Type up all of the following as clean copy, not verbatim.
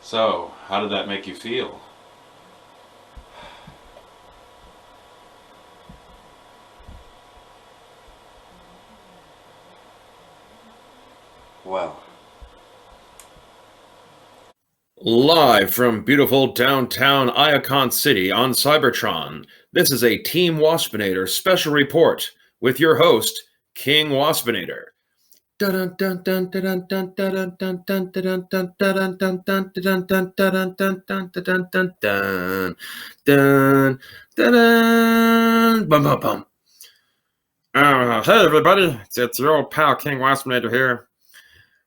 So, how did that make you feel? Well, Live from beautiful downtown Iacon City on Cybertron, this is a Team Waspinator special report with your host, King Waspinator. Hey everybody, it's your old pal King Waspinator here.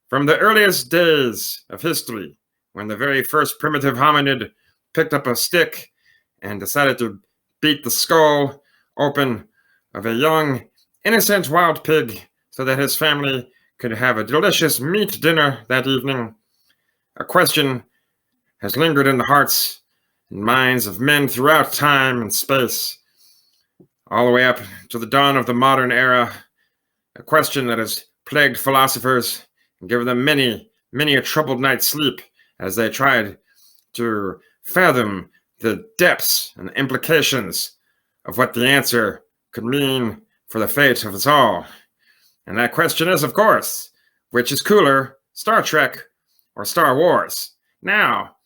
From the earliest days of history, when the very first primitive hominid picked up a stick and decided to beat the skull open of a young, innocent wild pig so that his family could have a delicious meat dinner that evening, a question has lingered in the hearts and minds of men throughout time and space, all the way up to the dawn of the modern era, a question that has plagued philosophers and given them many a troubled night's sleep as they tried to fathom the depths and implications of what the answer could mean for the fate of us all. And that question is, of course, which is cooler, Star Trek or Star Wars? Now,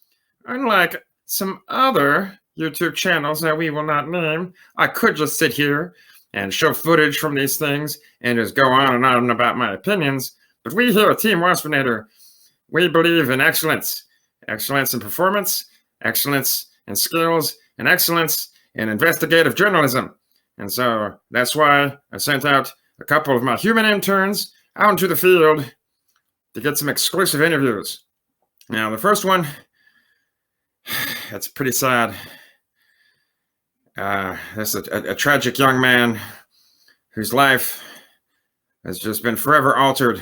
unlike some other YouTube channels that we will not name, I could just sit here and show footage from these things and just go on and on about my opinions. But we here at Team Waspinator, we believe in excellence. Excellence in performance, excellence in skills, and excellence in investigative journalism. And so that's why I sent out a couple of my human interns out into the field to get some exclusive interviews. Now, the first one, it's pretty sad. This is a tragic young man whose life has just been forever altered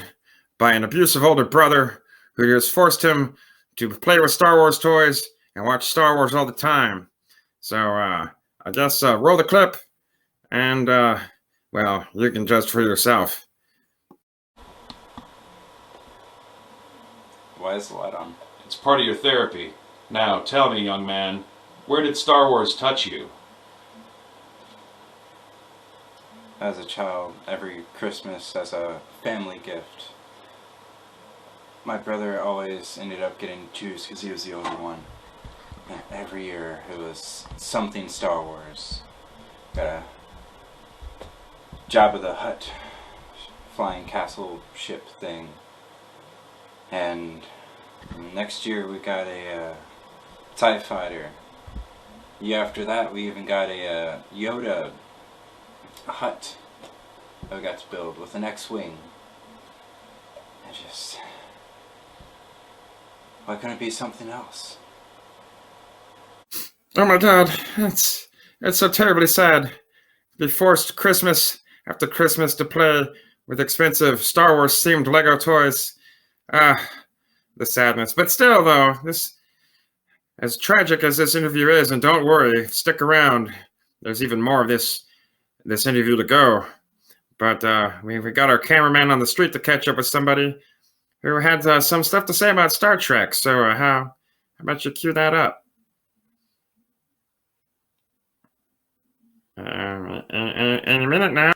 by an abusive older brother who has forced him to play with Star Wars toys and watch Star Wars all the time. So I guess roll the clip and, well, you can judge for yourself. why is the light on? It's part of your therapy. Now, tell me, young man, where did Star Wars touch you? As a child, every Christmas as a family gift, my brother always ended up getting to choose because he was the only one. And every year it was something Star Wars. Got a Jabba the Hutt flying castle ship thing. And next year we got a TIE fighter. Year after that we even got a Yoda hut that we got to build with an X-Wing. I just... Why couldn't it be something else? Oh my god, it's so terribly sad to be forced Christmas after Christmas to play with expensive Star Wars themed Lego toys. The sadness. But still, though, this, as tragic as this interview is, and don't worry, stick around. There's even more of this interview to go. But we got our cameraman on the street to catch up with somebody who had some stuff to say about Star Trek. So how about you cue that up? Any minute now.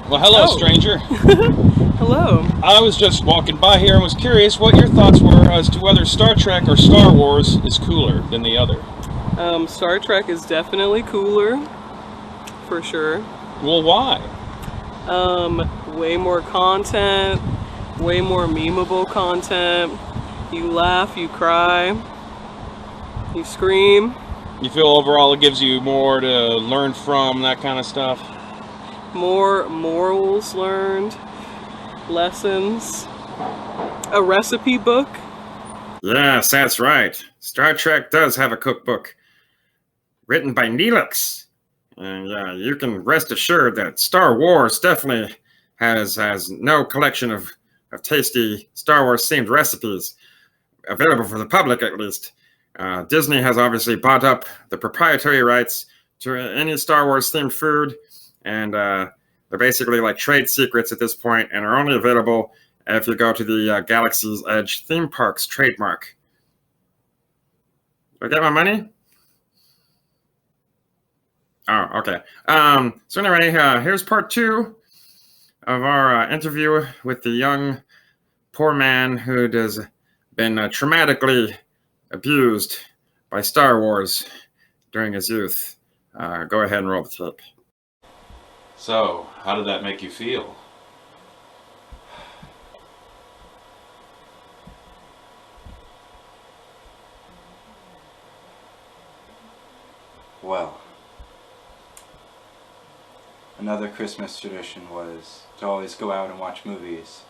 Well, hello, Oh. stranger. Hello. I was just walking by here and was curious what your thoughts were as to whether Star Trek or Star Wars is cooler than the other. Star Trek is definitely cooler, for sure. Well, why? Way more content, way more memeable content. You laugh, you cry, you scream. You feel overall it gives you more to learn from, that kind of stuff? More morals learned, lessons, a recipe book. Yes, that's right. Star Trek does have a cookbook written by Neelix. And yeah, you can rest assured that Star Wars definitely has no collection of tasty Star Wars themed recipes available for the public, at least. Disney has obviously bought up the proprietary rights to any Star Wars themed food, and they're basically like trade secrets at this point and are only available if you go to the Galaxy's Edge theme park's trademark. I get my money? Oh, okay. So anyway, here's part 2 of our interview with the young poor man who has been traumatically abused by Star Wars during his youth. Go ahead and roll the tape. So, how did that make you feel? Well, another Christmas tradition was to always go out and watch movies.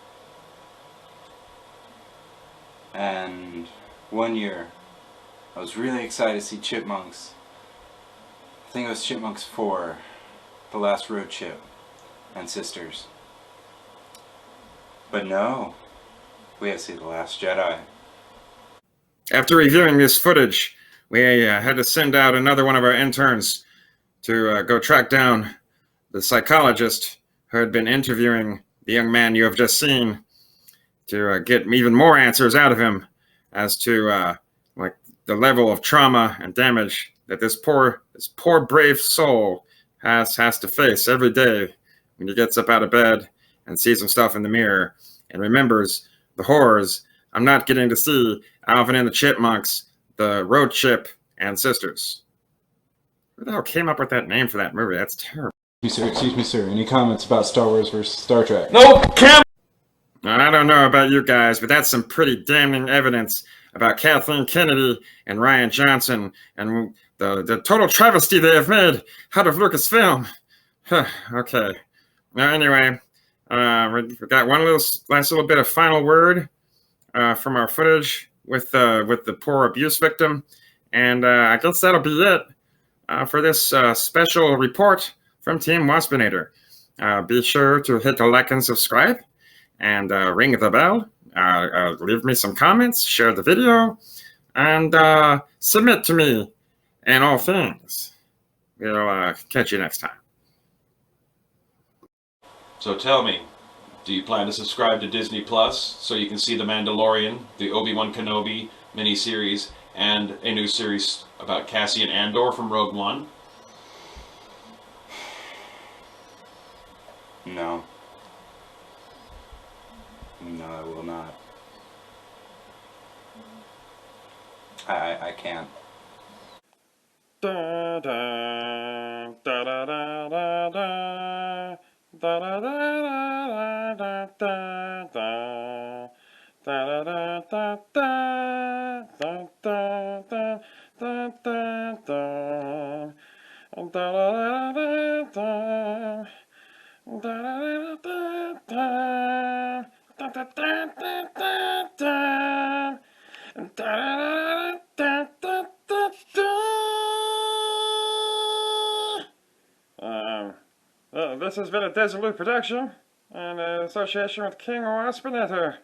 And one year, I was really excited to see Chipmunks. I think it was Chipmunks 4, The Last Road Chip, and Sisters. But no, we had to see The Last Jedi. After reviewing this footage, we had to send out another one of our interns to go track down the psychologist who had been interviewing the young man you have just seen to get even more answers out of him as to like the level of trauma and damage that this poor brave soul has to face every day when he gets up out of bed and sees himself in the mirror and remembers the horrors I'm not getting to see Alvin and the Chipmunks, the Road Chip, and Sisters. Who the hell came up with that name for that movie? That's terrible. Excuse me, sir. Any comments about Star Wars versus Star Trek? No, Cam! I don't know about you guys, but that's some pretty damning evidence about Kathleen Kennedy and Rian Johnson and the total travesty they have made out of Lucasfilm. Okay. Anyway, we got one last little bit of final word from our footage with the poor abuse victim, and I guess that'll be it for this special report from Team Waspinator. Be sure to hit the like and subscribe, and ring the bell. Leave me some comments, share the video, and submit to me in all things. We'll catch you next time. So tell me, do you plan to subscribe to Disney Plus so you can see The Mandalorian, the Obi-Wan Kenobi miniseries, and a new series about Cassian Andor from Rogue One? No. No, I will not. I can't. Da da da da da da da da da da da da da da da da da da This has been a Desert Loop production in association with King Waspinator.